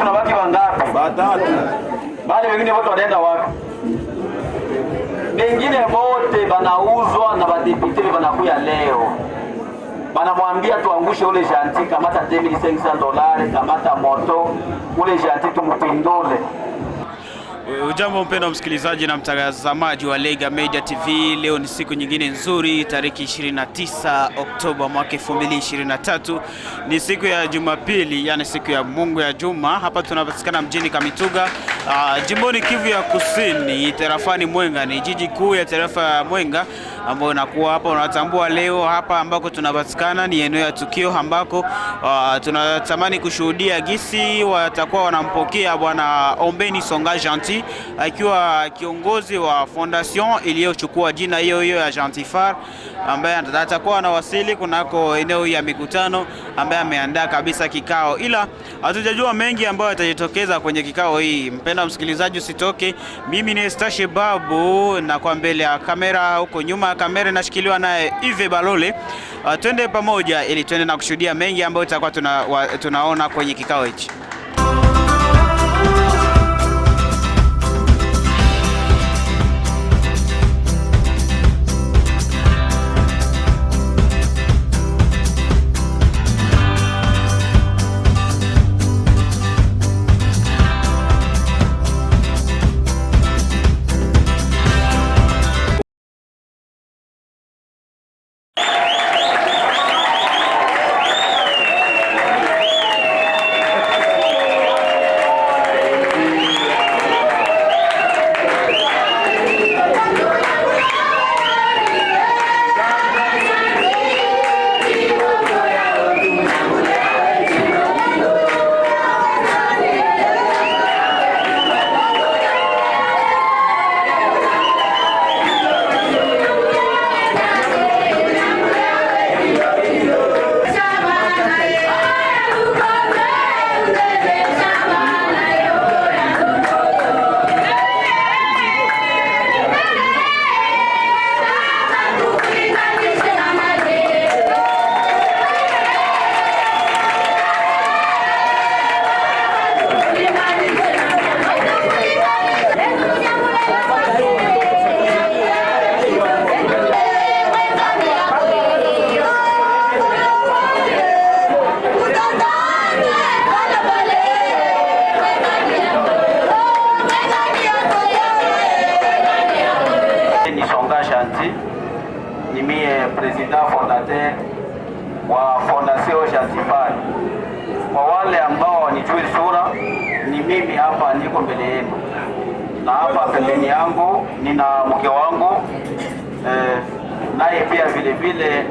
unabaki wangapi? Batatu. Bali wengine wote wanaenda wapi? Wengine wote banauzwa na badepite banakuya leo. Banamwambia tuangushe ule janti kamata $2500, kamata moto ule janti tumupindole. Ujambo mpendwa msikilizaji na mtazamaji wa Lega Media TV. Leo ni siku nyingine nzuri, tariki 29 Oktoba mwaka 2023. Ni siku ya Jumapili, yani siku ya Mungu ya Juma. Hapa tunapatikana mjini Kamituga, jimboni Kivu ya Kusini, tarafani Mwenga. Ni jiji kuu ya tarafa ya Mwenga ambao nakuwa hapa. Unatambua leo hapa ambako tunapatikana ni eneo ya tukio ambako tunatamani kushuhudia gisi watakuwa wanampokea bwana Ombeni Songa Gentil, akiwa kiongozi wa fondation iliyochukua jina hiyo hiyo ya Gentifar, ambaye atakuwa anawasili kunako eneo ya mikutano, ambaye ameandaa kabisa kikao, ila hatujajua mengi ambayo yatajitokeza kwenye kikao hii. Mpenda msikilizaji, usitoke. Mimi ni Stashe Babu, na kwa mbele ya kamera, huko nyuma ya kamera nashikiliwa naye Yves Balole. Twende pamoja ili twende na kushuhudia mengi ambayo tutakuwa tunaona kwenye kikao hichi. Ni mie president fondateur wa Fondation Gentifar. Kwa wale ambao wanijui sura, ni mimi hapa niko mbele yenu, na hapa pembeni yangu nina mke wangu, naye pia vile vile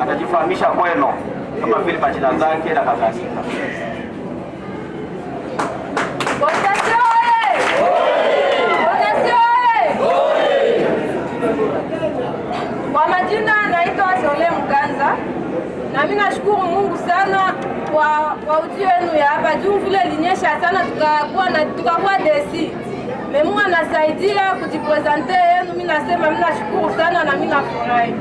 atajifahamisha kwenu kama vile majina zake na kadhalika. Kwa majina naitwa Sole Mkanza, na mimi nashukuru Mungu sana kwa ujio wenu ya hapa. Juu vile linyesha sana tukakuwa desi. Mungu anasaidia kujipresente yenu. Mimi nasema mimi nashukuru sana na mimi nafurahi.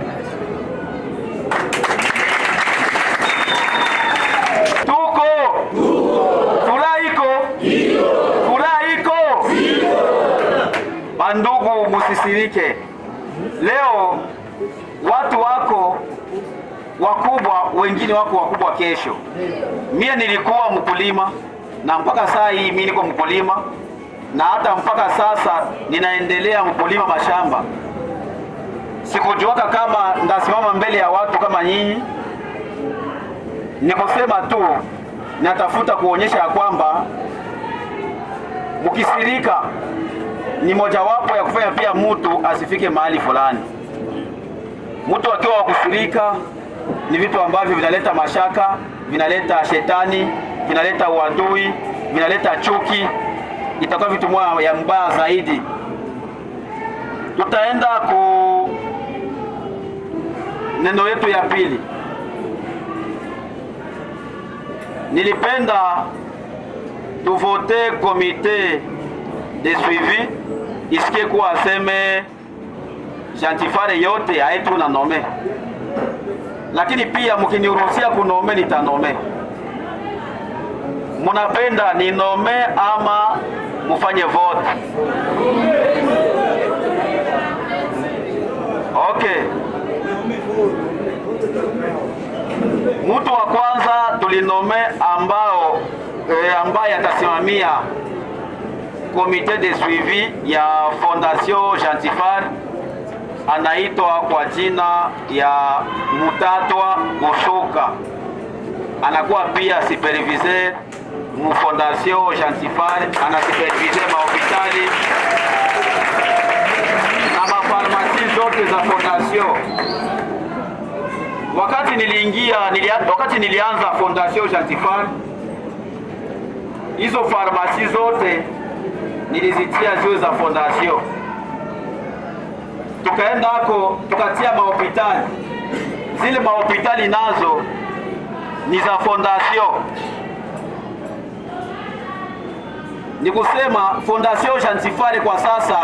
Bandugu, musisirike. Leo watu wako wakubwa, wengine wako wakubwa kesho. Mie nilikuwa mkulima na mpaka saa hii mimi niko mkulima, na hata mpaka sasa ninaendelea mkulima mashamba. Sikujuaka kama ndasimama mbele ya watu kama nyinyi. Nikusema tu natafuta kuonyesha ya kwamba mkisirika ni mojawapo ya kufanya pia mtu asifike mahali fulani. Mtu akiwa wakusirika ni vitu ambavyo vinaleta mashaka, vinaleta shetani, vinaleta uadui, vinaleta chuki, itakuwa vitu moja ya mbaya zaidi. Tutaenda ku neno yetu ya pili. Nilipenda tuvote komite de suivi isikie kuwa aseme Gentifar yote aetu na nome, lakini pia mkiniruhusia kunome nitanome. munapenda ninome ama mufanye vote? Okay. Mtu wa kwanza tulinome ambaye atasimamia comité de suivi ya Fondation Gentifar anaitwa kwa jina ya Mutatwa Mushuka. Anakuwa pia superviseur mu Fondation Gentifar, anasupervise mahopitali na mafarmasi zote za Fondation. Wakati nilianza Fondation Gentifar, hizo farmasi zote nilizitia ziwe za Fondation. Tukaendako tukatia mahopitali, zile mahopitali nazo ni za Fondation. Ni kusema Fondation Gentifar kwa sasa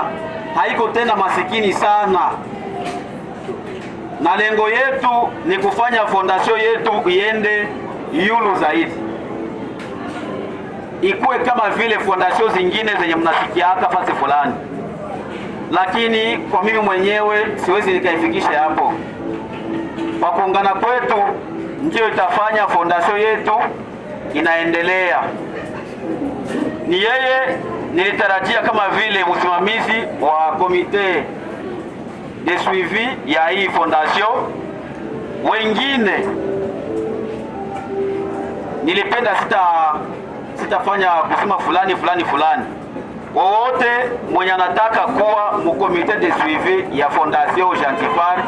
haiko tena masikini sana, na lengo yetu ni kufanya Fondation yetu iende yulu zaidi, ikuwe kama vile Fondation zingine zenye mnasikiaka fasi fulani, lakini kwa mimi mwenyewe siwezi nikaifikisha hapo. Kwa kuungana kwetu ndio itafanya Fondation yetu inaendelea. Ni yeye nilitarajia kama vile msimamizi wa komite de suivi ya hii Fondation. Wengine nilipenda sitafanya kusema fulani. Wowote mwenye anataka kuwa mu komite de suivi ya Fondation Gentifar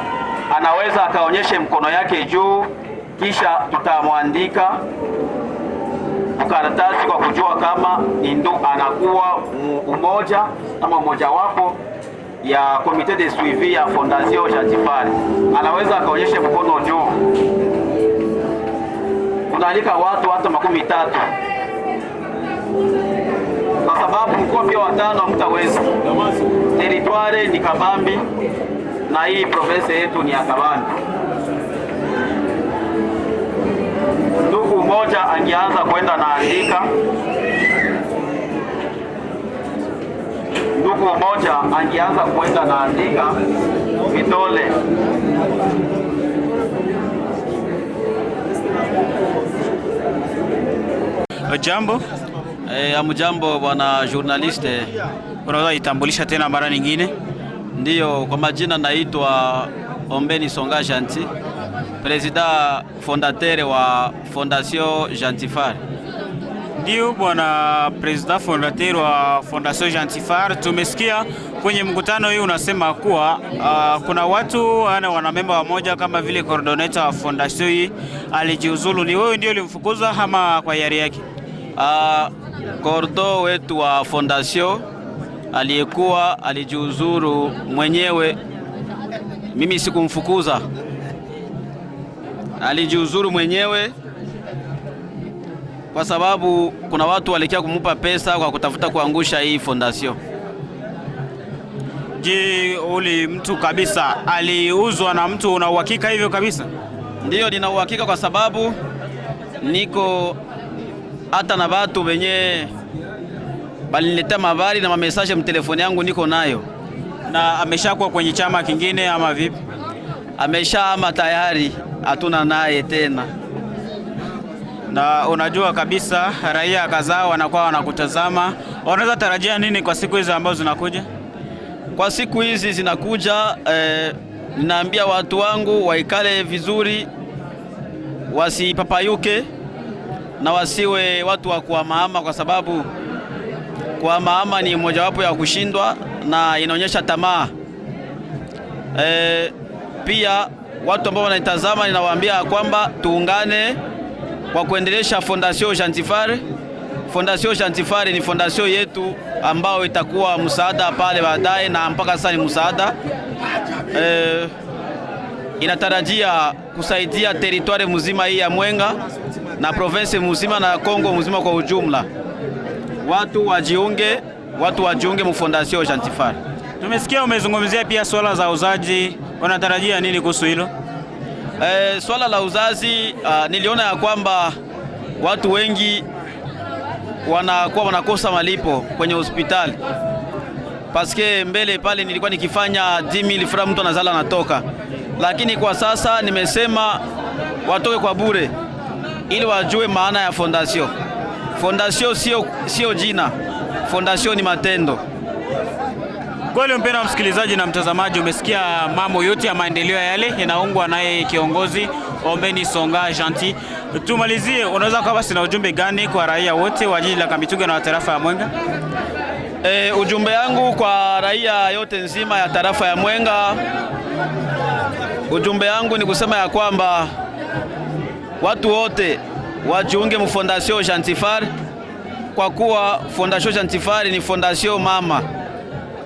anaweza akaonyeshe mkono yake juu, kisha tutamwandika karatasi kwa kujua kama ndio anakuwa umoja ama mmoja wapo ya komite de suivi ya Fondation Gentifar. Anaweza akaonyeshe mkono juu. Kunaalika watu hata 30, kwa sababu mkoa pia watano hamtaweza. Territoire ni kabambi na hii province yetu ni ya kabambi. Ndugu mmoja angeanza kwenda naandika, vidole. Jambo. Amujambo bwana journaliste. Unaweza itambulisha tena mara nyingine? Ndiyo, kwa majina naitwa Ombeni Songa Gentil, president fondateur wa Fondation Gentifar. Ndio bwana president fondateur wa Fondation Gentifar, tumesikia kwenye mkutano hii unasema kuwa kuna watu wanamemba wamoja kama vile coordinator wa Fondation hii alijiuzulu. Ni wewe ndio ulimfukuza ama kwa hiari yake? Kordo wetu wa Fondation aliyekuwa alijiuzuru mwenyewe, mimi sikumfukuza, alijiuzuru mwenyewe kwa sababu kuna watu walikia kumupa pesa kwa kutafuta kuangusha hii Fondation. Je, uli mtu kabisa aliuzwa na mtu, una uhakika hivyo kabisa? Ndiyo, nina uhakika kwa sababu niko hata na watu wenye baliniletea mabari na mamesaje mtelefoni yangu niko nayo. Na ameshakuwa kwenye chama kingine ama vipi? Ameshaama tayari, hatuna naye tena. Na unajua kabisa raia kadhaa wanakuwa wanakutazama, wanaweza tarajia nini kwa siku hizi ambazo zinakuja? Kwa siku hizi zinakuja, ninaambia watu wangu waikale vizuri, wasipapayuke na wasiwe watu wa kuhamahama, kwa sababu kuhamahama ni mojawapo ya kushindwa na inaonyesha tamaa. Pia watu ambao wanatazama ninawaambia kwamba tuungane kwa kuendelesha Fondation Gentifar. Fondation Gentifar ni fondation yetu ambao itakuwa msaada pale baadaye, na mpaka sasa ni msaada. Inatarajia kusaidia territoire mzima hii ya Mwenga na province mzima na Kongo mzima kwa ujumla. Watu wajiunge mu Fondation Gentifar. Tumesikia umezungumzia pia swala za uzazi, unatarajia nini kuhusu hilo? Swala la uzazi, niliona ya kwamba watu wengi wanakuwa wanakosa malipo kwenye hospitali. Paske mbele pale nilikuwa nikifanya 10,000 francs mtu anazala anatoka. Lakini kwa sasa nimesema watoke kwa bure ili wajue maana ya fondation. Fondation sio jina. Fondation ni matendo. Kwa leo mpendwa msikilizaji na mtazamaji, umesikia mambo yote ya maendeleo yale yanaungwa naye kiongozi Ombeni Songa Gentil. Tumalizie, unaweza kuwa basi na ujumbe gani kwa raia wote wa jiji la Kamituga na tarafa ya Mwenga? Ujumbe yangu kwa raia yote nzima ya tarafa ya Mwenga, ujumbe yangu ni kusema ya kwamba watu wote wajiunge mu Fondation Gentifar, kwa kuwa Fondation Gentifar ni fondation mama,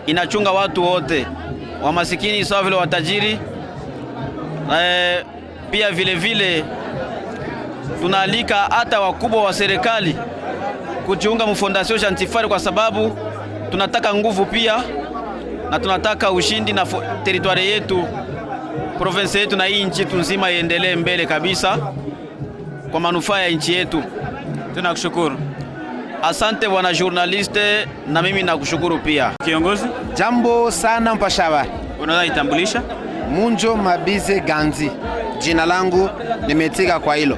inachunga watu wote, wa masikini sawa vile watajiri. Pia vile vile tunaalika hata wakubwa wa serikali kujiunga mu Fondation Gentifar, kwa sababu tunataka nguvu pia na tunataka ushindi na territoire yetu, province yetu na hii nchi nzima iendelee mbele kabisa kwa manufaa ya nchi yetu. Tunakushukuru. Asante bwana journaliste, na mimi nakushukuru pia. Kiongozi? Jambo sana mpasha habari. Unaweza jitambulisha? Munjo Mabize Ganzi. Jina langu nimetika kwa hilo.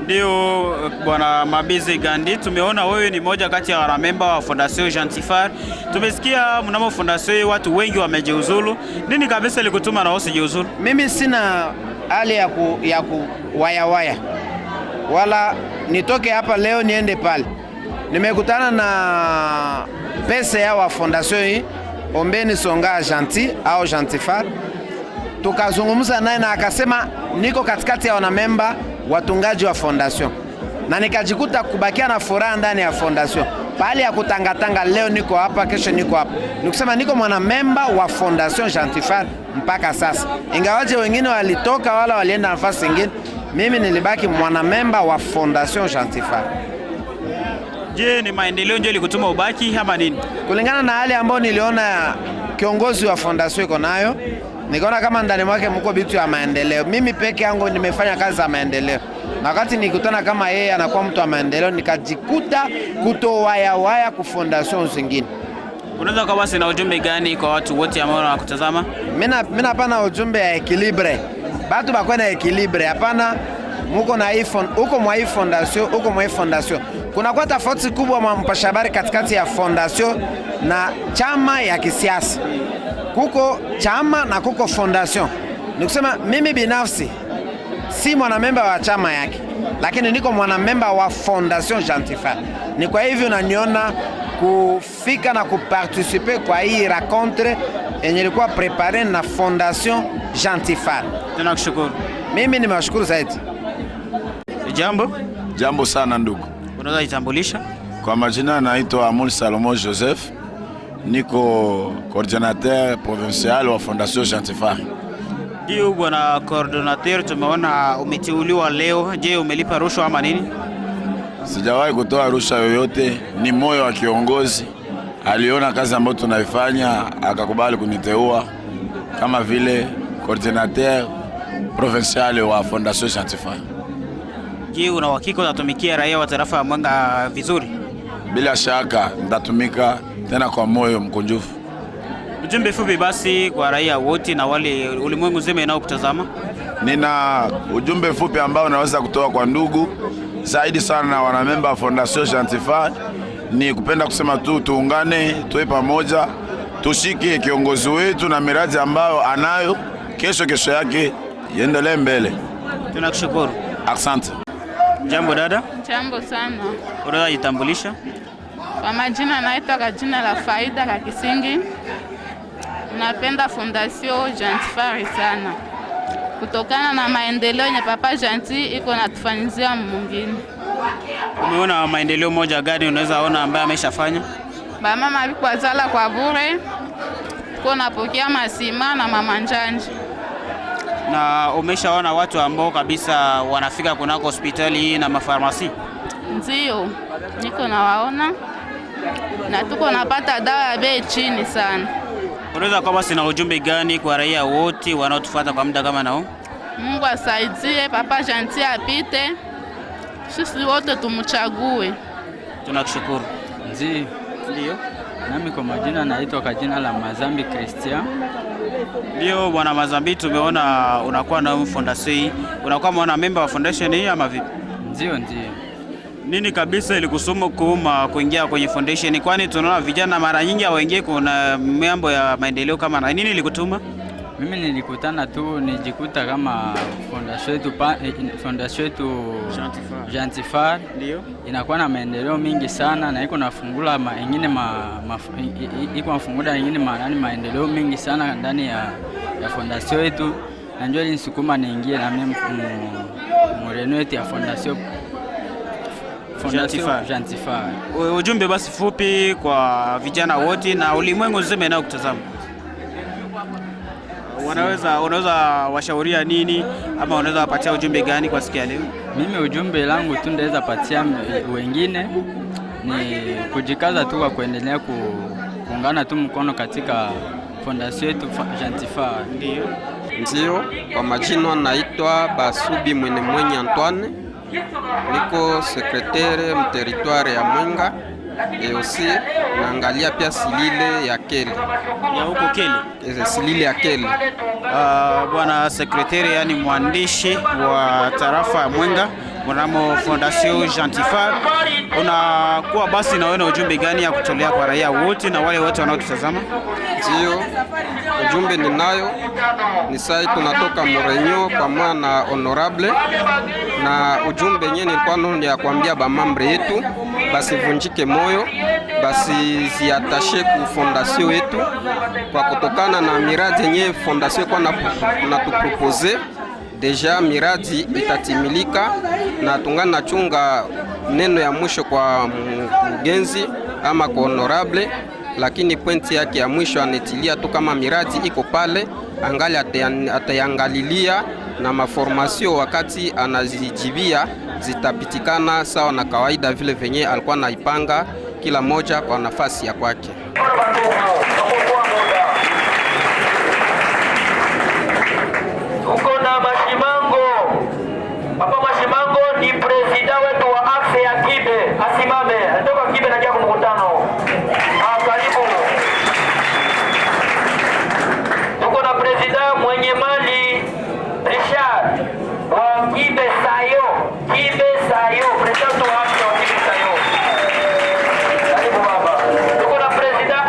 Ndio bwana Mabize Gandi, tumeona wewe ni moja kati ya wanamemba wa Fondation Gentifar. Tumesikia mnamo fondation watu wengi wamejiuzulu. Nini kabisa ilikutuma na usijiuzulu? Mimi sina hali ya kuwaya wala nitoke hapa leo niende pale. Nimekutana na pesa ya wa fondation hii Ombeni Songa Gentil au Gentifar. Tukazungumza naye na akasema niko katikati ya wanamemba watungaji wa fondation, na nikajikuta kubakia na furaha ndani ya fondation. Pale ya kutangatanga, leo niko hapa, kesho niko hapa, nikusema niko mwanamemba wa Fondation Gentifar mpaka sasa. Ingawaje wengine walitoka wala walienda nafasi nyingine, mimi nilibaki mwanamemba wa Fondation Gentifar. Je, ni maendeleo ndio ilikutuma ubaki ama nini? Kulingana na hali ambayo niliona kiongozi wa fondation iko nayo, nikaona kama ndani mwake mko vitu ya maendeleo. Mimi peke yangu nimefanya kazi za maendeleo, na wakati nikutana kama yeye anakuwa mtu wa maendeleo, nikajikuta kutowaya ku fondation zingine. Unaweza kwa basi na ujumbe gani kwa watu wote ambao wanakutazama? Mimi hapana ujumbe ya equilibre. Batu bakwe na equilibre, hapana. Muko na iPhone, uko mwa fondation, uko mwa fondation. Kuna kwa tofauti kubwa mpasha habari katikati ya fondation na chama ya kisiasa. Kuko chama na kuko fondation. Nikusema mimi binafsi si mwanamemba wa chama yake, lakini niko mwanamemba wa Fondation Gentifar. Ni kwa hivyo unaniona kufika na kuparticiper kwa hii rencontre yenye ilikuwa prepare na Fondation Gentifar. Tunakushukuru. Mimi nimewashukuru zaidi. Jambo? Jambo sana ndugu. Unaweza jitambulisha? Kwa majina naitwa Amul Salomon Joseph. Niko coordinateur provincial wa Fondation Gentifar. Ndio bwana coordinateur, tumeona umeteuliwa leo. Je, umelipa rushwa ama nini? Sijawahi kutoa rushwa yoyote, ni moyo wa kiongozi. Aliona kazi ambayo tunaifanya akakubali kuniteua kama vile coordinateur provincial wa Fondation Gentifar. Je, una uhakika utatumikia raia wa tarafa ya Mwenga vizuri? Bila shaka nitatumika tena kwa moyo mkunjufu. Ujumbe fupi basi kwa raia wote na wale ulimwengu zima inaokutazama. Nina ujumbe fupi ambao naweza kutoa kwa ndugu zaidi sana na wanamemba wa Fondation Gentifar, ni kupenda kusema tu tuungane, tuwe pamoja, tushike kiongozi wetu na miradi ambayo anayo, kesho yake iendelee mbele. Tunakushukuru. Asante. Jambo dada. Jambo sana. Unaweza jitambulisha? Kwa majina naitwa kwa jina la Faida la Kisingi. Napenda Fondation Gentifar sana, kutokana na maendeleo yenye Papa Gentil iko natufanyizia mwingine. Umeona maendeleo moja gani unaweza ona ambaye ameshafanya? Mama alikuwa zala kwa bure, kuna pokea masima na mama njanja. Na umeshaona watu ambao kabisa wanafika kunako hospitali hii na mafarmasi? Ndio, niko nawaona na tuko napata dawa ya bei chini sana. Unaweza kwa basi na ujumbe gani kwa raia wote wanaotufuata kwa muda kama nao? Mungu asaidie Papa Gentil apite, sisi wote tumchague. Tunakushukuru. Ndio. Nami kwa majina naitwa kwa jina la Mazambi Christian. Ndio bwana Mazambi, tumeona unakuwa na fondation, unakuwa mwana member wa foundation hii ama vipi? Ndio. Nini kabisa ilikusoma kuuma kuingia kwenye foundation? Kwani tunaona vijana mara nyingi hawaingie kuna mambo ya maendeleo kama na nini ilikutuma? Mimi nilikutana tu nijikuta kama fondation yetu Jantifar ndio inakuwa na maendeleo mingi sana na iko nafungula maendeleo mingi sana ndani ya fondation yetu, na njoo nisukuma niingie na mimi mreno yetu ya fondation Jantifar. Ujumbe basi fupi kwa vijana wote na ulimwengu mzima nao kutazama. Unaweza washauria nini ama unaweza wapatia ujumbe gani kwa siku ya leo? Mimi ujumbe langu tu ndaweza patia wengine ni kujikaza tu kwa kuendelea kuungana tu mkono katika fondation yetu Jantifar. Ndio, kwa majina naitwa Basubi Mwenye Antoine. Niko sekretari mteritoire ya Mwenga aussi naangalia pia silile ya Kele. Ya huko Kele? Silile ya Kele. Bwana sekretari, yani mwandishi wa tarafa ya Mwenga mwanamo Fondation Jantifar, unakuwa basi na wewe ujumbe gani ya kutolea kwa raia wote na wale wote wanaotutazama? Ndio, ujumbe ninayo ni sai tunatoka Morenyo pamoja na honorable, na ujumbe yenyewe nilikuwa naomba kuambia bamambre yetu basi vunjike moyo, basi ziatashe ku fondation yetu kwa kutokana na miradi yenyewe fondation kwa na tupropose deja miradi itatimilika, na tungana chunga neno ya mwisho kwa mgenzi ama kwa honorable, lakini pointi yake ya mwisho anetilia tu kama miradi iko pale, angali atayangalilia na maformasio wakati anazijibia zitapitikana sawa na kawaida vile venye alikuwa naipanga kila moja kwa nafasi ya kwake. Uko na Mashimango. Papa Mashimango ni president wetu wa axe ya Kibe. Asimame. Anatoka Kibe na kia mkutano. Karibu. Tuko na president mwenye mali Richard wa Kibe Sayo. Kibe Sayo. President wa axe wa Kibe Sayo. Karibu baba. Tuko na president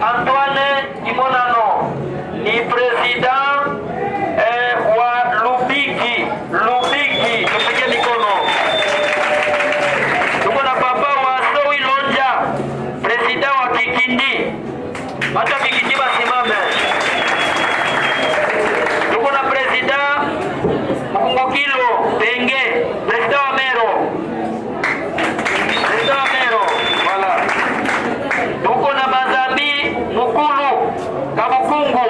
Antoine Imonano. Ni president wa Lubiki, tupige mikono. Tuko na papa wa Sowi Lonja, president wa Kikindi. Hata Kikindi basimame. Tuko na president Mkungukilo Benge, president wa Mero. Voilà. Tuko na Mazambi Mukulu Kabukungu.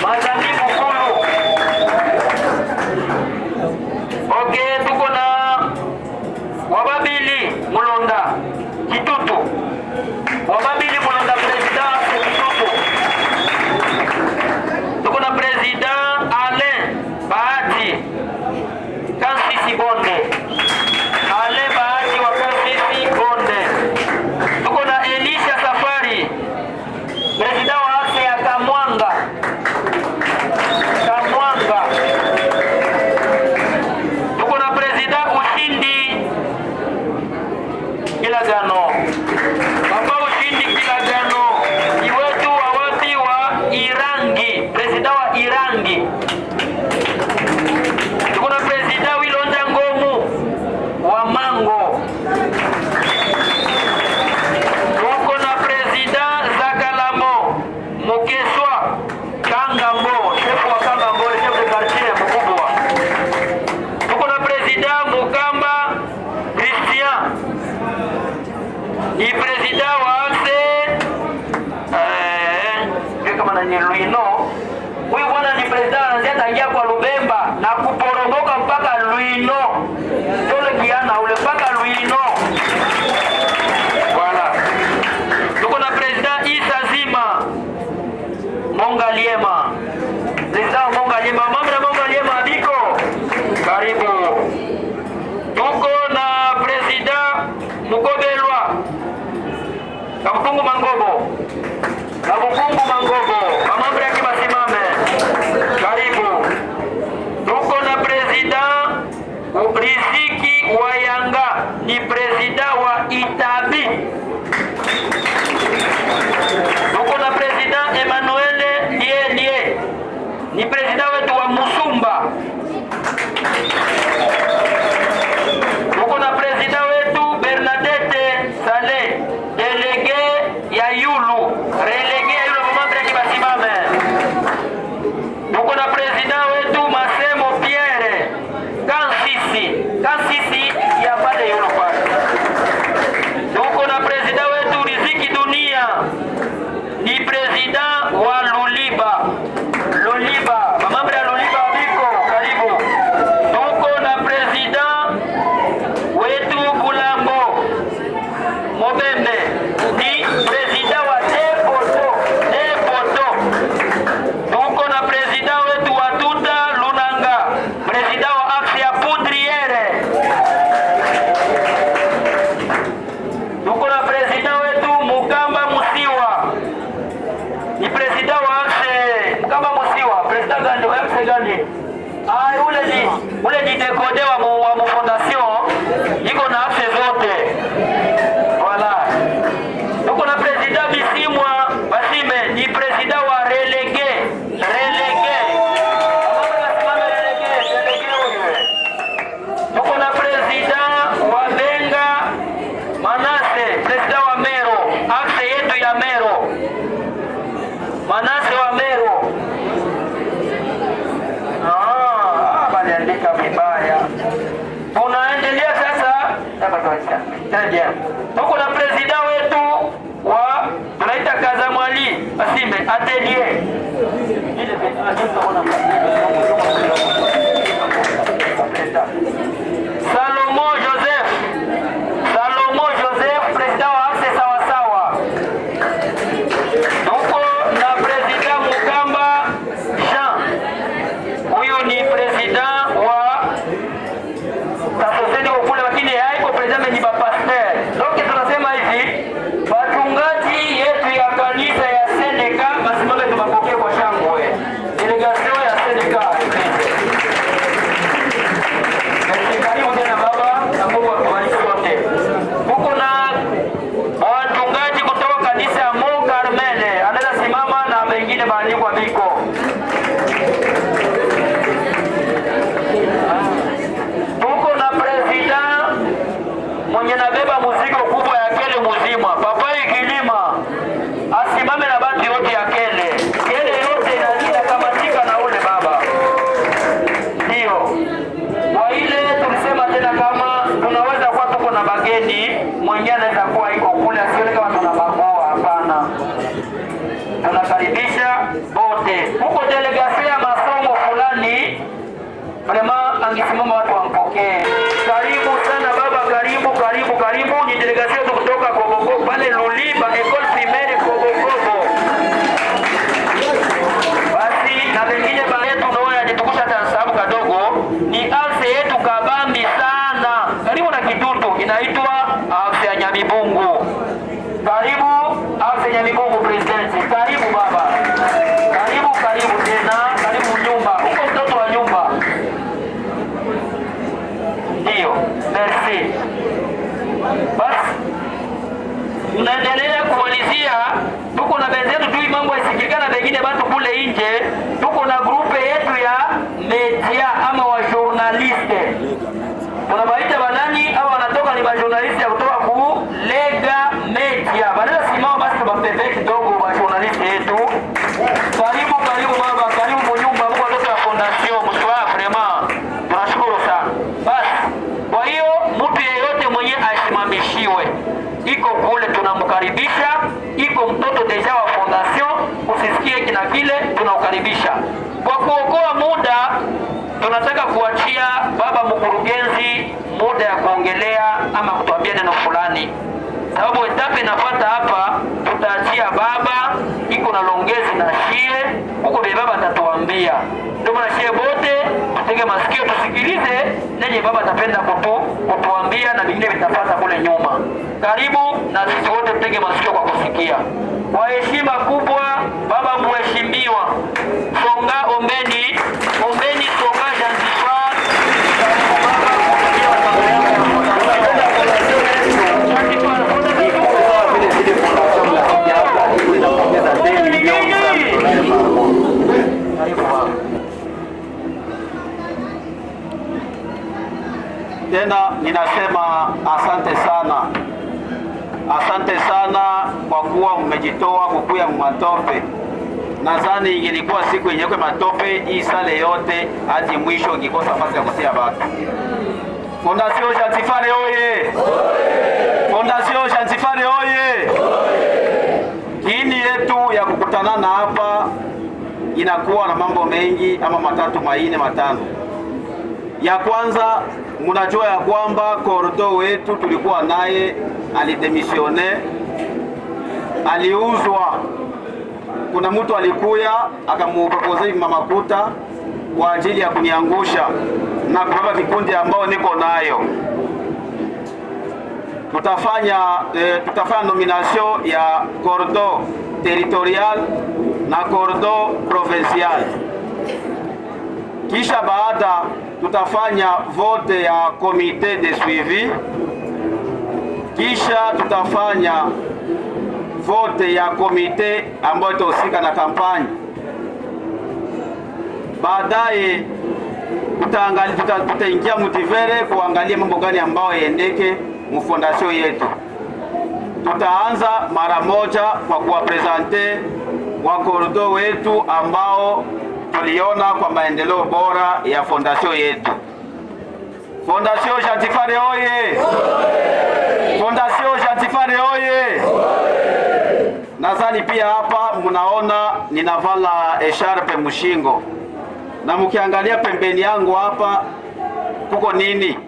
Mazambi Mukulu. Okay, tuko na Wababili Mulonda Kitutu. Wababili Mulonda president Kitutu. Tuko na president Alain Bahati Kansisi Bonde. Alain Bahati wa Kansisi Bonde. Tuko na Elisha Safari, president wa axe ya Kamwanga. Tuko na president Ushindi Kilagano. Papa Ushindi Kilagano ni wetu wa wapi wa Irangi, president wa Irangi. Tuko na president Wilonja Ngomu wa Mango. Tuko na president Zakalamo Mukeswa Kangambo, chef wa Kangambo, chef de quartier mkubwa. Tuko na president Mukamba Christian, ni president wa axe kama na ni Luino. Huyu bwana ni president anaanzia tangia kwa Lubemba na kuporomoka mpaka Luino. Jole kiana ule mpaka Luino. Voilà. Tuko na president Isa Zima Monga Liema. President Monga Liema, mambo Monga Liema biko. Karibu. Tuko Kabukungu Mangogo, Kabukungu Mangogo, mamambre yake basimame. Karibu. Tuko na president Riziki wa Yanga, ni president wa Itabi. Tuko na president Emmanuel Ndiye, ni president wetu wa Musumba. Tuko na president wetu Bernadette Saleh, delege ya Yulu, relege ya Yulu, mamambre yake basimame. Tuko na president wetu Masemo Pierre Kansisi ya pale Yulu pale. Tuko na president wetu Riziki Dunia, ni president wa Luliba, mamambre ya Luliba biko, karibu. Tuko na president wetu Bulambo Mobembe, ni president wa Depoto. Tuko na president wetu wa Tuta Lunanga, president wa Axe ya Poudriere. Tuko na president wetu Mukamba Musiwa, ni president wa Axe Mukamba Musiwa. President gani wa Axe gani? Ule ni dekode wa mu fondation, iko na Axe zote. Voilà. Tuko na president Bisimwa Basime, ni president wa relege. Tuko na president wa Benga Manase, president wa Mero, Axe yetu ya Mero. Manase wa Mero. Baliandika vibaya. Tunaendelea sasa. Tuko na president wetu wa tunaita Kazamwali Basime atelier. Salomo Joseph, president wa Axe sawasawa. Tuko na president Mukamba Jean, huyu ni president wa tasoseni kule, lakini haiko president ni pastor. Donc tunasema hivi, wachungaji yetu ya kanisa ya Seneka basimame tubapokee kwa shangwe. Delegation ya Seneka. Karibu tena baba, na Mungu akubariki wote. Tuko na wachungaji kutoka kanisa ya Mont Carmel, anaweza simama na wengine baandikwa biko. Tuko na president mwenye nabeba muziko kubwa ya Kele muzima, Papa Ikilima, asimame na bati yote ya Kele yote inakamatika na ule baba. Ndio kwa ile tulisema tena, kama tunaweza kuwa tuko na bageni mwenye anaweza kuwa iko kule, asione kama tunabagoa. Hapana, tunakaribisha wote. Huko delegation ya masomo fulani, vraiment angesimama watu wampokee. Karibu sana baba, karibu. Ni delegation yetu kutoka Kobokobo pale Luliba, école primaire Kobokobo. Basi na wengine baadhi tunaona ajitukusha tansabu kadogo, ni Axe yetu kabambi sana, karibu na Kitutu, inaitwa Axe ya Nyamibungu. Karibu Axe Nyamibungu president, karibu baba, karibu tena, karibu nyumba, uko mtoto wa nyumba. Ndio, merci. Basi tunaendelea kumalizia. Tuko na benzetu tu mambo yasikilikana wengine watu kule nje. Tuko na grupe yetu ya media ama wa journaliste, tunabaita banani au wanatoka ni ba journaliste ya kutoka ku Lega Media. Badala simama basi tubapepe kidogo wa journaliste yetu. Karibu baba, karibu mnyumba kwa watoto wa fondation mshwa, vraiment tunashukuru sana. Basi kwa hiyo mtu yeyote mwenye asimamishiwe iko kule, tunamkaribisha. Iko mtoto deja wa fondation, usisikie kina kile, tunaukaribisha. Kwa kuokoa muda, tunataka kuachia baba mkurugenzi muda ya kuongelea ama kutuambia neno fulani, sababu etape inafuata hapa tutaachia baba iko na longezi na shie huko, baba atatuambia. Ndio maana shie bote tutege masikio tusikilize nenye baba atapenda kutuambia, na vingine vitafuata kule nyuma. Karibu. na sisi wote tupige masikio kwa kusikia. Kwa heshima kubwa, baba mheshimiwa Songa Ombeni Songa Zanzibar, tena ninasema asante sana kwa kuwa mmejitoa kukuya matope. Nadhani ingilikuwa siku yenye kwa matope hii sale yote hadi mwisho ingikosa nafasi ya kusia watu. Fondation Jantifare oye! Fondation Jantifare oye! Kiini yetu ya kukutanana hapa inakuwa na mambo mengi ama matatu matano. Ya kwanza, mnajua ya kwamba kordo wetu tulikuwa naye alidemisione, aliuzwa. Kuna mtu alikuya akamupropose Mama Kuta kwa ajili ya kuniangusha na kubeba vikundi ambao niko nayo. Tutafanya nomination ya kordo territorial na kordo provincial. Kisha baada tutafanya vote ya comité de suivi. Kisha tutafanya vote ya komite ambayo itahusika na kampani. Baadaye tutaingia mutivere kuangalia mambo gani ambayo yaendeke mufondasio yetu. Tutaanza mara moja kwa kuwapresente wakordo wetu ambao tuliona kwa maendeleo bora ya fondasio yetu. Fondation Jantifare oye! Fondation Jantifare oye! Nadhani pia hapa mnaona ninavala esharpe mushingo, na mkiangalia pembeni yangu hapa kuko nini?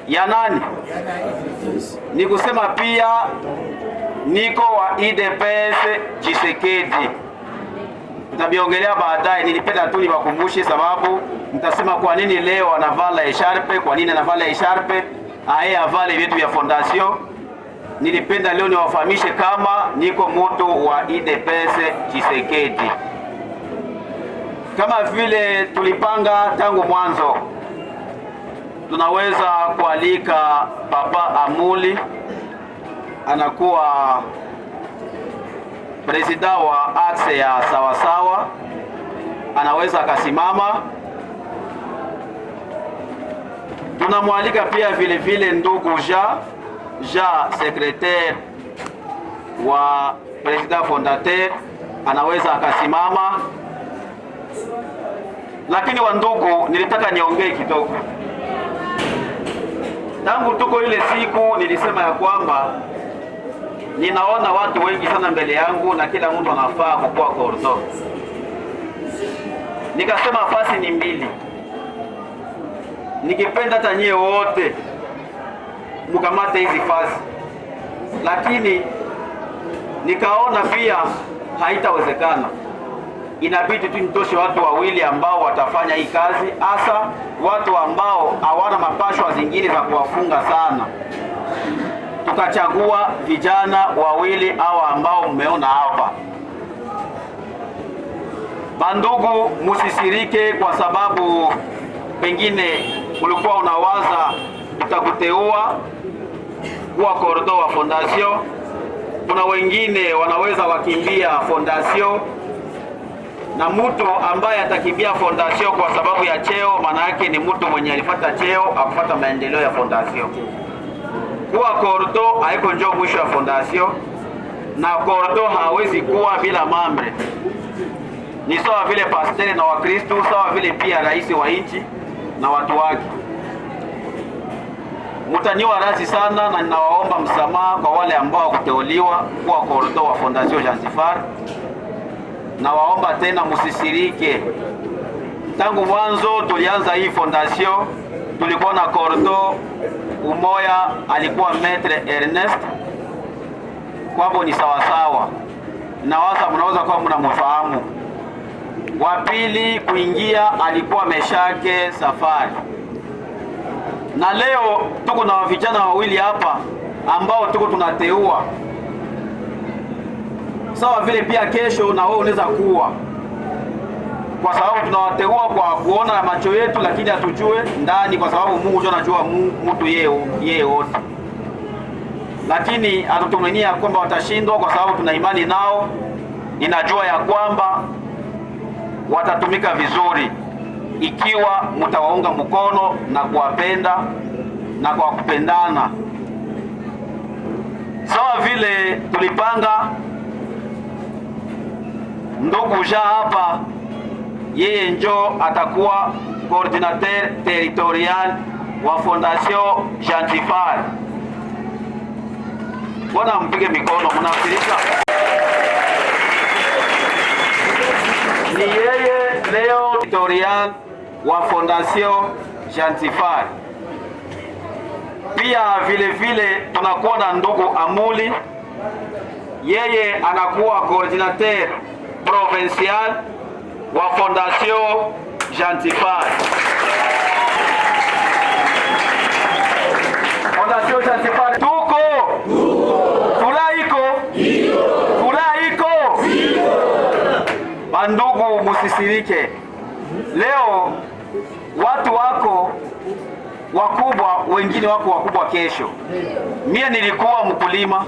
Ya nani? Ni kusema pia niko wa IDPS Tshisekedi. Nitabiongelea baadaye. Nilipenda tu niwakumbushe sababu mtasema kwa nini leo anavala esharpe, kwa nini anavala esharpe, avale vitu vya fondation. Nilipenda leo niwafahamishe kama niko mtu wa IDPS Tshisekedi. Kama vile tulipanga tangu mwanzo, tunaweza kualika Papa Amuli, anakuwa presida wa axe ya sawasawa, anaweza akasimama. Tunamwalika pia vile vile ndugu Ja secrétaire wa president fondateur, anaweza akasimama. Lakini wandugu, nilitaka niongee kidogo. Tangu tuko ile siku nilisema ya kwamba ninaona watu wengi sana mbele yangu na kila mtu anafaa kukuwa kordo. Nikasema fasi ni mbili, nikipenda hata nyie wote mukamate hizi fasi, lakini nikaona pia haitawezekana. Inabidi tu nitoshe watu wawili ambao watafanya hii kazi, hasa watu ambao hawana mapashwa zingine za kuwafunga sana. Tukachagua vijana wawili hawa ambao mmeona hapa. Bandugu, musisirike kwa sababu pengine ulikuwa unawaza utakuteua kuwa kordo wa fondation. Kuna wengine wanaweza wakimbia fondation, na mtu ambaye atakimbia fondation kwa sababu ya cheo, maana yake ni mtu mwenye alifuata cheo akufuata maendeleo ya fondation. Kuwa kordo haiko njoo mwisho wa fondation, na kordo hawezi kuwa bila mambre. Ni sawa vile pasteri na Wakristo, sawa vile pia rais wa nchi na watu wake. Mutaniwa razi sana, na ninawaomba msamaha kwa wale ambao kuteuliwa kuwa kordo wa Fondation Jantifare. Na waomba tena musisirike. Tangu mwanzo tulianza hii fondation, tulikuwa na kordo umoya, alikuwa Maître Ernest, kwabo ni sawasawa. Nawaza mnaweza kuwa mnamfahamu. Wa pili kuingia alikuwa Meshake Safari. na leo tuko na vijana wawili hapa ambao tuko tunateua, sawa vile pia kesho na wewe unaweza kuwa, kwa sababu tunawateua kwa kuona na macho yetu, lakini hatujue ndani, kwa sababu Mungu ndiye anajua mtu yeye wote. Lakini hatutumainia kwamba watashindwa, kwa sababu tuna imani nao. Ninajua ya kwamba watatumika vizuri ikiwa mtawaunga mkono na kuwapenda na kwa kupendana. Sawa vile tulipanga, ndugu Jean hapa, yeye njo atakuwa coordinateur territorial wa Fondation Gentifar. Bwana mpige mikono, mnafikirika? Ni yeye leo territorial wa Fondation Gentifar. Pia vile tunakuwa na ndugu Amuli, yeye anakuwa coordinateur provincial wa Fondation Gentifar. Fondation Gentifar tuko furaiko. Bandugu, musisirike. Leo watu wako wakubwa, wengine wako wakubwa kesho. Mie nilikuwa mkulima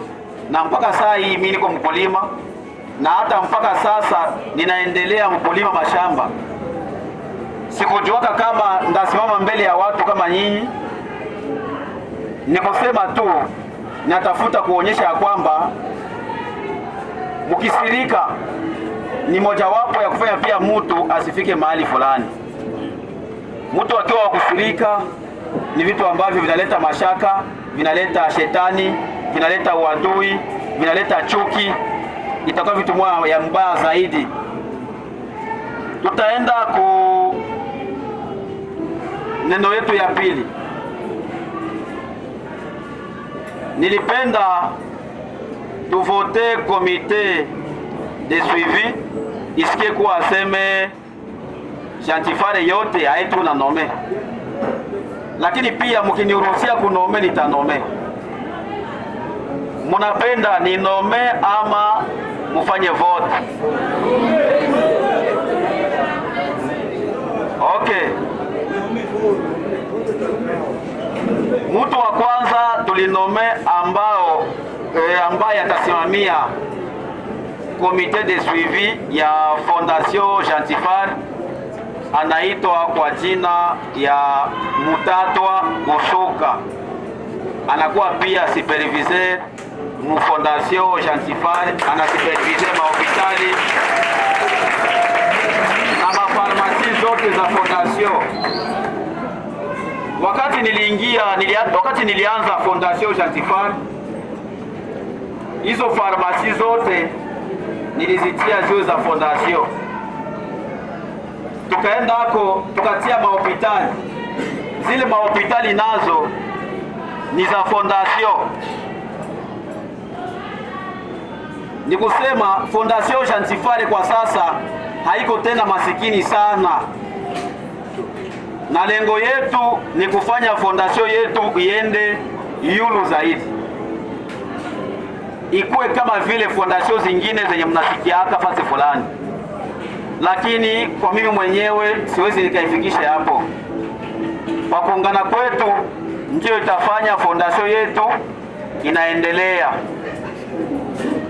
na mpaka saa hii mimi niko mkulima, na hata mpaka sasa ninaendelea mkulima mashamba. Sikujuaka kama ndasimama mbele ya watu kama nyinyi. Nikusema tu natafuta kuonyesha ya kwamba mkisirika ni mojawapo ya kufanya pia mtu asifike mahali fulani. Mtu akiwa wakusirika ni vitu ambavyo vinaleta mashaka, vinaleta shetani, vinaleta uadui, vinaleta chuki. Itakuwa vitu moja ya mbaya zaidi. Tutaenda ku neno yetu ya pili. Nilipenda tuvote komite de suivi isikie kuwa aseme Gentifar yote aitu na nome, lakini pia mkiniruhusia kunome nitanome. Munapenda ni nome ama mufanye vote? Okay. Mtu wa kwanza tulinome ambaye atasimamia komite de suivi ya Fondation Gentifar anaitwa kwa jina ya Mutatwa Ushuka. Anakuwa pia superviseur mu Fondation Gentifar, anasupervise mahopitali na mafarmasi zote za Fondation. Wakati nilianza Fondation Gentifar, hizo farmasi zote nilizitia ziwe za Fondation. Tukaenda hako tukatia mahopitali, zile mahopitali nazo ni za Fondation. Ni kusema Fondation Gentifar kwa sasa haiko tena masikini sana, na lengo yetu ni kufanya Fondation yetu iende yulu zaidi, ikuwe kama vile Fondation zingine zenye mnasikiaka fasi fulani, lakini kwa mimi mwenyewe siwezi nikaifikisha hapo. Kwa kuungana kwetu ndio itafanya Fondation yetu inaendelea.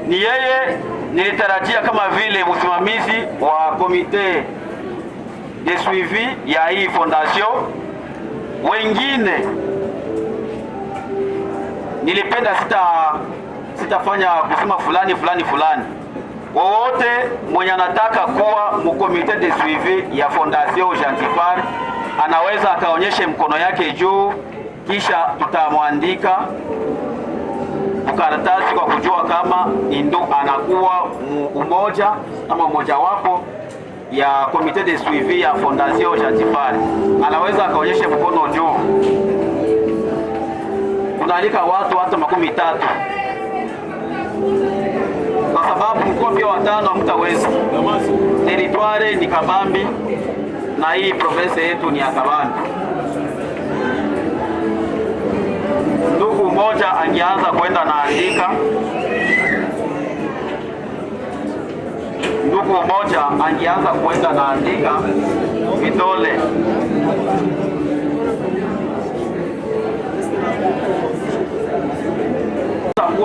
Ni yeye nilitarajia kama vile msimamizi wa komite de suivi ya hii Fondation. Wengine nilipenda sitafanya kusema fulani. Wowote mwenye anataka kuwa mukomite de suivi ya Fondation Gentifar anaweza akaonyeshe mkono yake juu, kisha tutamwandika karatasi kwa kujua kama ndio anakuwa umoja ama mojawapo ya komite de suivi ya Fondation Gentifar. Anaweza akaonyeshe mkono juu. Tunaalika watu hata 30, kwa sababu mko pia watano hamtaweza. Territoire ni kabambi na hii province yetu ni ya kabambi. angeanza kwenda naandika, ndugu mmoja angeanza kwenda naandika vidole.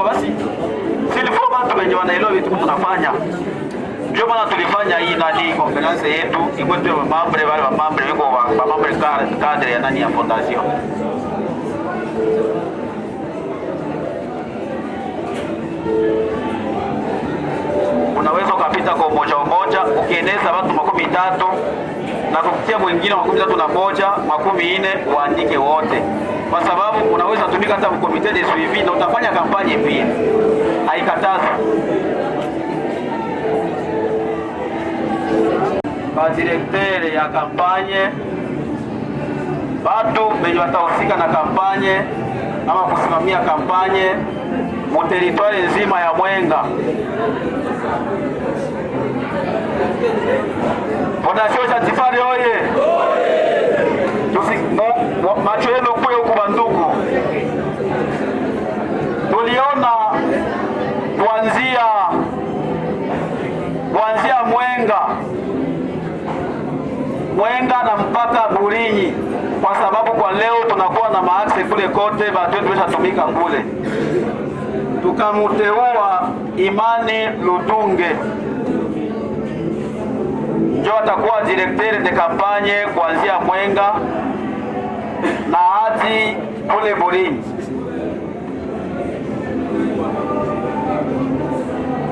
Basi silifo watu wenye wanaelewa vitu tunafanya. Ndio maana tulifanya hii nani konferensi yetu ikwetu wa mambre wale wa mambre wiko wa mambre kadre ya nani ya fondation. Unaweza ukapita kwa umoja ukieneza watu 30 na kupitia mwingine 31, 40 uandike wote, kwa sababu unaweza tumika hata komite de suivi na utafanya kampanye pia, haikatazi. Kwa direktere ya kampanye, watu wenye watahusika na kampanye ama kusimamia kampanye mu teritwari nzima ya Mwenga. Fondation Chantifari oye! Macho yenu kwe huku bandugu, tuliona kuanzia Mwenga na mpaka Burinyi, kwa sababu kwa leo tunakuwa na maakse kule kote, watu wetu weshatumika kule. Tukamuteua Imani Ludunge ndio atakuwa directeur de campagne kuanzia Mwenga na hadi kule Burinyi.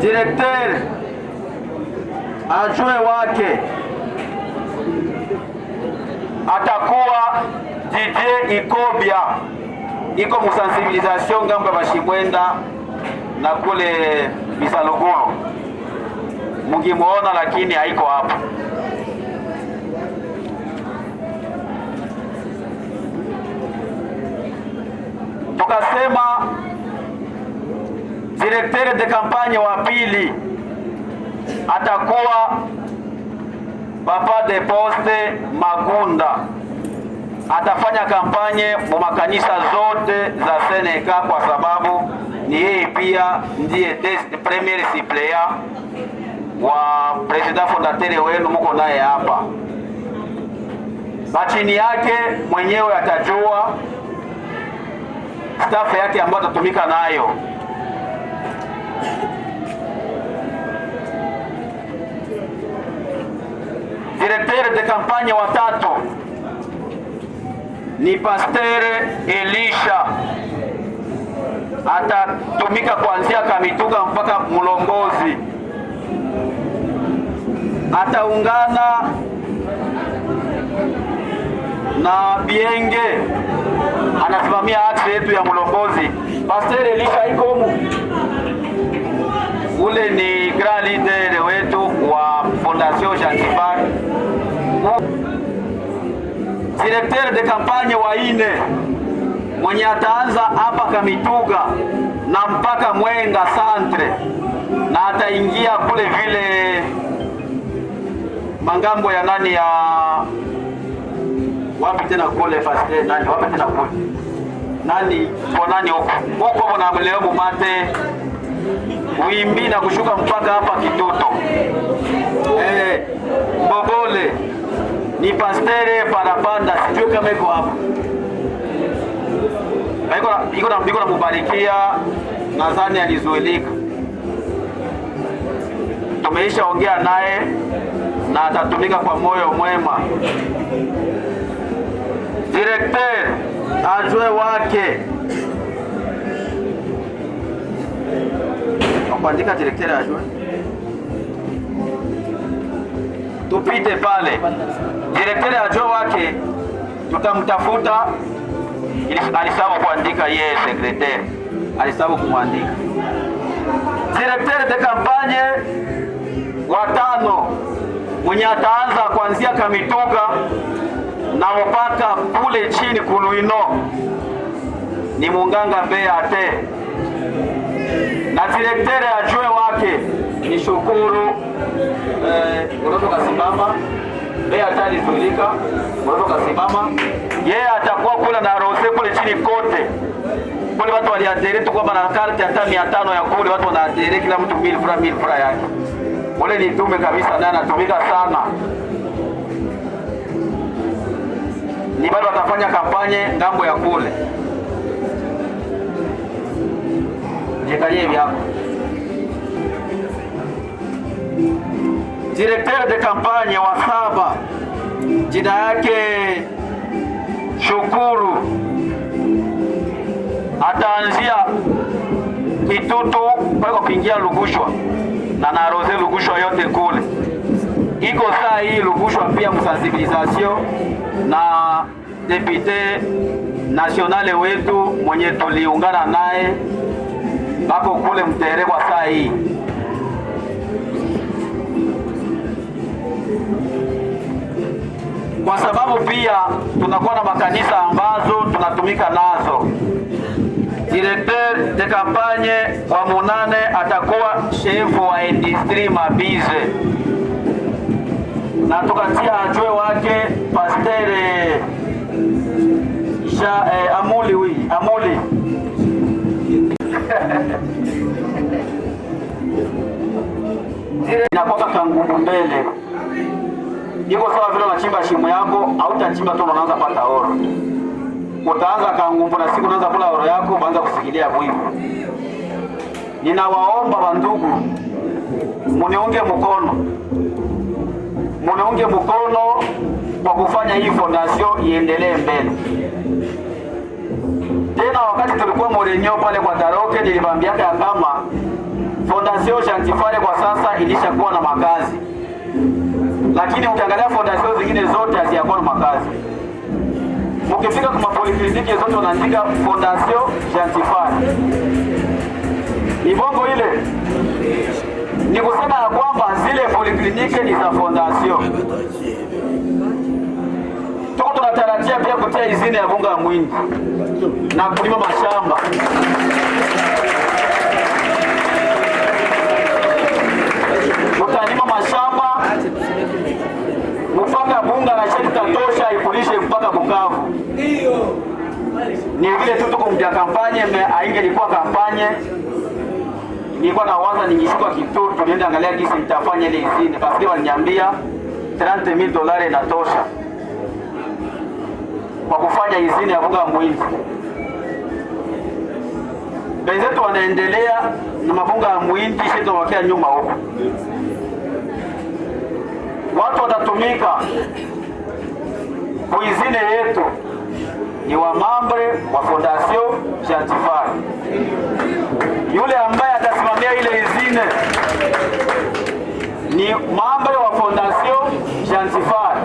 Directeur adjoint wake atakuwa DJ Ikobia, iko musensibilisation ngambo Bashimwenda na kule Bisalogoro, mukimuona lakini haiko hapo. Tukasema directeur de campagne wa pili atakuwa Papa de Poste Magunda, atafanya kampanye mu makanisa zote za Seneka, kwa sababu ni yeye pia ndiye premier suppléant wa president fondateur wenu, mko naye hapa. Chini yake mwenyewe atajua staff yake ambayo atatumika nayo. Directeur de campagne watatu ni Pasteur Elisha, atatumika kuanzia Kamituga mpaka Mulongozi. Ataungana na Bienge, anasimamia aksi yetu ya Mulongozi. Pasteur Elisha iko humu, ule ni grand leader wetu wa Fondation Chantifari. Directeur de campagne wa ine mwenye ataanza hapa Kamituga na mpaka Mwenga centre, na ataingia kule vile mangambo ya nani ya wapi tena kule Pasteur nani wapi tena kule nani kwa nani huko na leo mumate Wimbi na kushuka mpaka hapa Kitoto. Bobole ni Pasteur Parapanda, sijui kama iko hapa. Iko na Mubarikia, nadhani alizuelika. Tumeisha ongea naye na atatumika kwa moyo mwema. Directeur adjoint wake kuandika directeur adjoint, tupite pale. Directeur adjoint wake tutamtafuta, alisahau kuandika yeye secrétaire, alisahau kumwandika. Directeur de campagne watano mwenye ataanza kuanzia Kamituga na mpaka kule chini Kuluino ni Munganga Beate, na directeur adjoint wake ni Shukuru unaweza kusimama. Beate alizuilika, unaweza kusimama. Yeye atakuwa kula na Rose kule chini kote. kule watu waliadere tu kwamba na karte hata 500 ya kule watu wanaadere kila mtu 1000 francs yake. Ule ni tume kabisa na anatumika sana. Ni bado watafanya kampanye ngambo ya kule. Jekalie vyako. Directeur de campagne wa saba jina yake Shukuru ataanzia Kitutu mpaka kuingia Lugushwa na naroze Lugushwa yote kule. Iko saa hii Lugushwa pia msensibilisation na depute nationale wetu mwenye tuliungana naye bako kule mtere kwa saa hii. Kwa sababu pia tunakuwa na makanisa ambazo tunatumika nazo. Directeur de campagne wa Munane atakuwa chef wa industrie Mabize, na tukatia ajue wake Pasteur Amuli Amuli inakoka kangumu mbele. Iko sawa vile unachimba shimo yako, hautachimba tu unaanza pata oro. Utaanza kangumbu na siku unaanza kula oro yako, unaanza kusikilia mwivu. Ninawaomba bandugu, muniunge mkono. Muniunge mkono kwa kufanya hii fondation iendelee mbele. Tena wakati tulikuwa Morenyo pale kwa Taroke niliwaambia kama Fondation Chantifare kwa sasa ilishakuwa na makazi. Lakini ukiangalia fondation zingine zote haziyakuwa na makazi. Ukifika kwa polikliniki zote wanaandika Fondation Chantifare. Ibongo ile ni kusema ya kwamba zile polikliniki ni za fondation. Tuko tunatarajia pia kutia izini ya bunga mwingi na kulima mashamba. Utalima mashamba mpaka bunga na shetu tatosha ikulishe mpaka Bukavu. Ni vile tu tuko mja kampanye ainge ilikuwa kampanye. Nilikuwa na waza ningishuka Kitutu tulienda angalia gisi nitafanya ile izini. Basi waliniambia $30,000 inatosha kwa kufanya izini ya bunga mwingi. Benzetu wanaendelea na mabunga ya mwingi shetu wakia nyuma huko. Watu watatumika kuizine yetu ni wa mambre wa Fondation Chantifare. Yule ambaye atasimamia ile izine ni mambre wa Fondation Chantifare.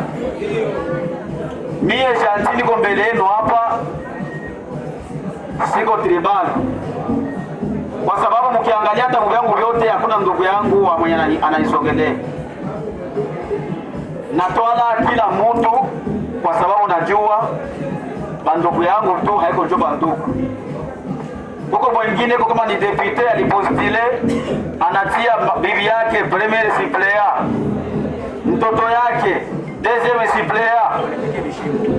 Mie Chanti niko mbele yenu hapa, siko tribal. Kwa sababu mkiangalia hata ndugu yangu yote hakuna ndugu yangu wa mwenye ananisogelea. Natwala kila mtu kwa sababu najua bandugu yangu tu haiko njo bandugu. Huko mwingine kama ni depute alipostile anatia bibi yake premier suppléant, mtoto yake deuxième suppléant,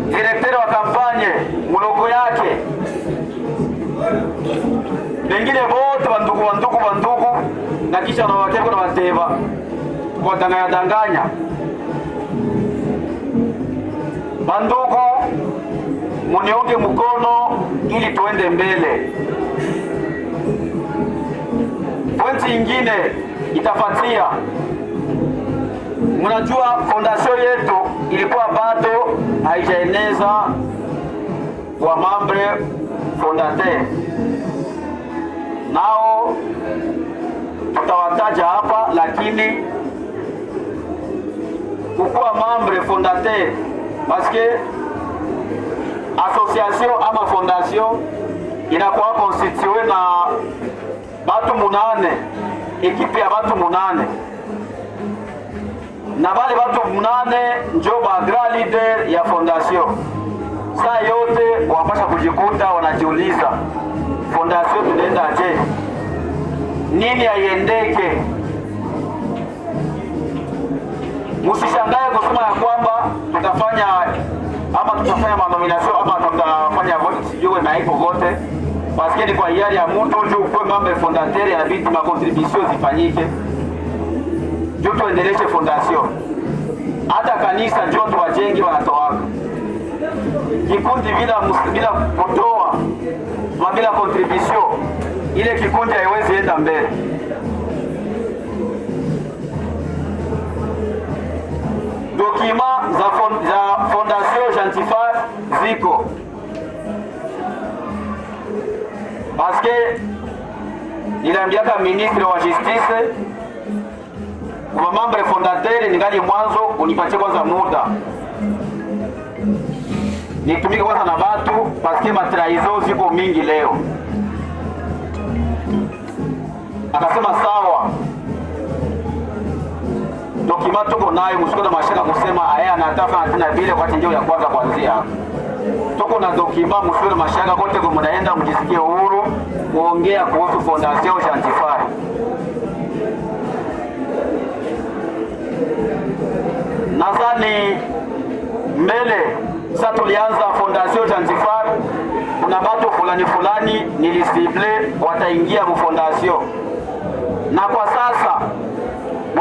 directeur wa kampanye muloko yake. Wengine wote bandugu na kisha na wakeko na wateva kwa danganya. Bandugu, muniunge mkono ili tuende mbele. Pointi ingine itafuatia. Mnajua fondation yetu ilikuwa bado haijaeneza wa membre fondateur. Nao tutawataja hapa, lakini kukuwa membre fondateur parce que association ama fondation inakuwa constituée na batu 8, ekipe ya batu 8, na bale batu 8 njo ba grand leader ya fondation. Saa yote wapasha kujikuta wanajiuliza fondation tunaenda aje, nini aiendeke. Musishangae kusema ya kwamba tutafanya manomination ama tutafanya vote sijui na haiko vote. parce que ni kwa hiari ya mtu juu kwa membre fondateur ya vitu ma contribution zifanyike. Juu tuendeleshe fondation. Hata kanisa juu watu wajenge wanatoa. Kikundi bila kutoa, bila contribution, ile kikundi haiwezi enda mbele. Dokima za Fondation Gentifar ziko. Parce que niliambiaka ministre wa justice kwa membre fondateur ningali mwanzo unipatie kwanza muda. Nitumike kwanza na batu parce que matraizo ziko mingi leo. Akasema sawa. Dokima tuko nayo msikoza mashaka kusema aya anataka tena vile kwa njoo ya kwanza kuanzia. Tuko na dokima msikoza mashaka kote kwa mnaenda mjisikie uhuru kuongea kuhusu Fondation Gentifar. Nadhani mbele sasa tulianza Fondation Gentifar, kuna watu fulani nilisible wataingia mu fondation. Na kwa sasa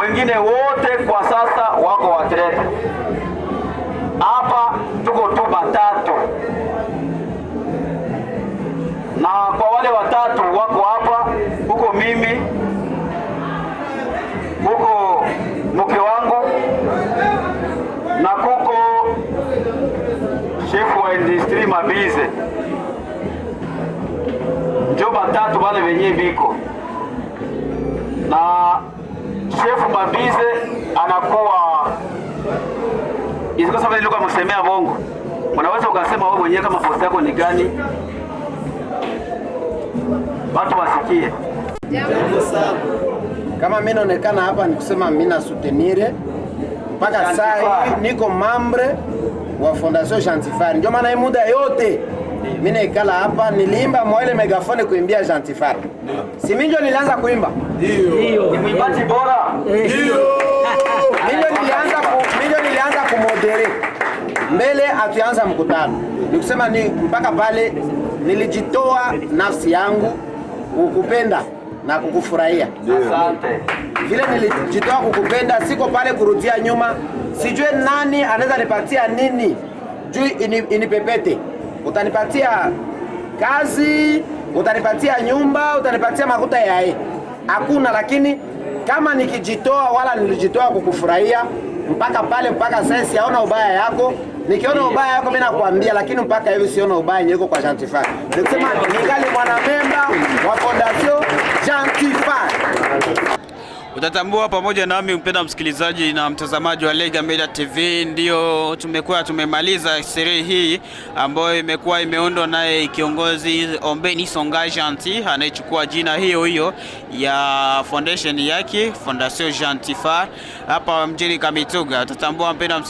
wengine wote kwa sasa wako watrete. Hapa tuko tu batatu. Na kwa wale watatu wako hapa, huko mimi, huko mke wangu, na kuko chef wa industrie Mabize. Njo batatu wale wenye biko. Na chef Mabize anakuwa iziko sababu nilikuwa msemea bongo. Unaweza ukasema wewe mwenyewe kama posta yako ni gani? Watu wasikie. Jambo sana. Kama mimi naonekana hapa ni kusema mimi na soutenir mpaka sasa niko membre wa Fondation Gentifar. Ndio maana muda yote mimi naikala hapa niliimba mwele megafone kuimbia Gentifar. Si mimi ndio nilianza kuimba? Ndio. Ni mwimbaji bora? Ndio. Mimi nilianza kumodere. Mbele atuanza mkutano. Nikusema ni mpaka pale nilijitoa nafsi yangu kukupenda na kukufurahia. Asante. Vile nilijitoa kukupenda, siko pale kurudia nyuma. Sijue nani anaweza nipatia nini juu inipepete. Utanipatia kazi, utanipatia nyumba, utanipatia makuta yae. Hakuna, lakini kama nikijitoa wala nilijitoa kukufurahia mpaka pale mpaka sasa siona ubaya yako. Nikiona ubaya yako mimi nakwambia, lakini mpaka hivi siona ubaya nyeko kwa Gentifar. Nikisema ningali mwanamemba wa Fondation Gentifar. Utatambua pamoja nami mpenda msikilizaji na mtazamaji wa Lega Media TV, ndio tumemaliza sherehe hii ambayo imekuwa imeundwa naye kiongozi Ombeni Songa Gentil anayechukua jina hiyo ya foundation yake Fondation Gentifar hapa mjini Kamituga. Utatambua mpenda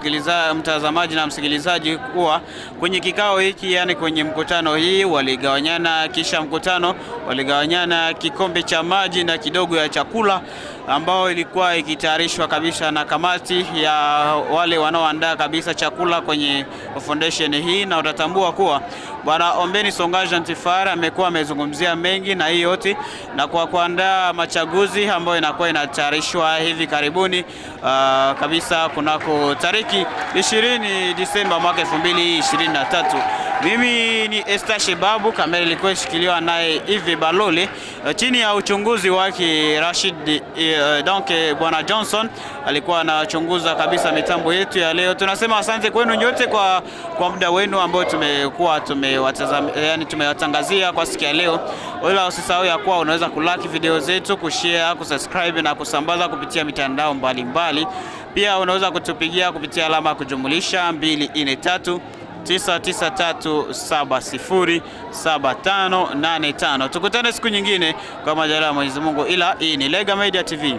mtazamaji na msikilizaji kuwa kwenye kikao hiki, yani kwenye mkutano hii waligawanyana, kisha mkutano waligawanyana kikombe cha maji na kidogo ya chakula ambao ilikuwa ikitayarishwa kabisa na kamati ya wale wanaoandaa kabisa chakula kwenye foundation hii. Na utatambua kuwa Bwana Ombeni Songa Gentifar amekuwa amezungumzia mengi na hii yote na kwa kuandaa machaguzi ambayo inakuwa inatayarishwa hivi karibuni kabisa kunako tariki 20 Disemba mwaka 2023. Mimi ni Esther Shebabu, kamera ilikuwa ishikiliwa naye Yves Balole chini ya uchunguzi wake Rashid. Donc Bwana Johnson alikuwa anachunguza kabisa mitambo yetu ya leo. Tunasema asante kwenu nyote kwa muda wenu ambao tumewatangazia kwa siku ya leo. Wala usisahau ya kuwa unaweza kulike video zetu, kushare, kusubscribe na kusambaza kupitia mitandao mbalimbali. Pia unaweza kutupigia kupitia alama kujumulisha 243 993707585. Tukutane siku nyingine kwa majaliwa ya Mwenyezi Mungu, ila hii ni Lega Media TV.